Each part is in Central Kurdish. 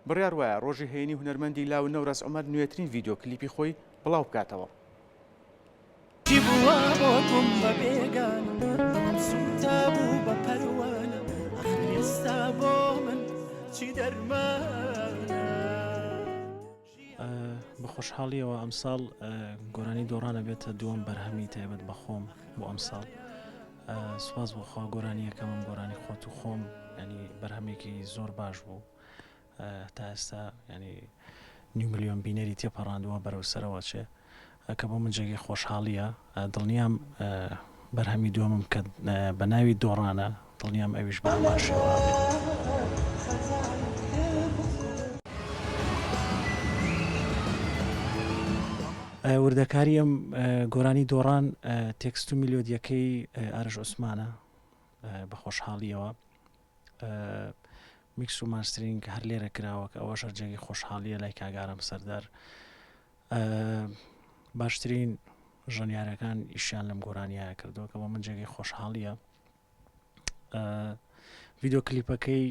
بڕیار وایە ڕۆژی هەیەی هونەرمەندی لاو نەورەس عومەر نوێترین ڤیدیۆ کلیپی خۆی بڵاو بکاتەوە. بە خۆشحاڵیەوە ئەمساڵ گۆرانی دۆڕانە بێتە دووەم بەرهەمی تایبەت بە خۆم بۆ ئەمساڵ. سوپاس بۆخوا گۆرانیەکەمم گۆرانی خۆت و خۆم، ینی بەرهەمێکی زۆر باش بوو. تا ئێستا ینی 9 ملیۆن بینەری تێپەڕاندووە بەرەو سەرەوە چێ کە بۆ من جێگەی خۆشحاڵیە. دڵنیام بەرهەمی دووەمم کە بە ناوی دۆڕانە، دڵنیام ئەویش بە هەمان شێوە وردەکاری ئەم گۆرانی دۆڕان تێکست و میلۆدیەکەی ئارژ عوسمانە بە خۆشحاڵیەوە. میکس و ماسترینگ هەر لێرە کراوە کە ئەوەش جێگەی خۆشحاڵیە لای کاگارم سەردار. باشترین ژەنیارەکان ئیشیان لەم گۆرانیایە کردەوە کە بۆ من جێگەی خۆشحاڵیە. ڤیدۆ کلیپەکەی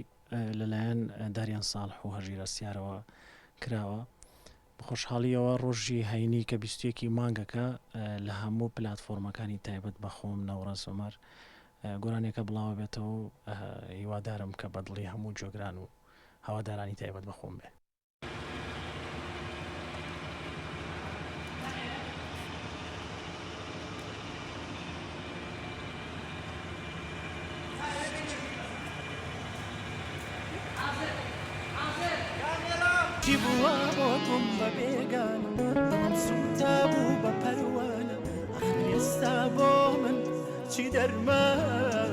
لەلایەن داریان ساڵح و هەژیرە سیارەوە کراوە. بە خۆشحاڵیەوە ڕۆژی هەینی کە 21 مانگەکە لە هەموو پلاتفۆرمەکانی تایبەت بە خۆم نەورەس عومەر گۆرانێکە بڵاوە بێتەوە و هیوادارم کە بەدڵی هەموو جۆگران و هەوادارانی تایبەت بە خۆم بێ. چی درمان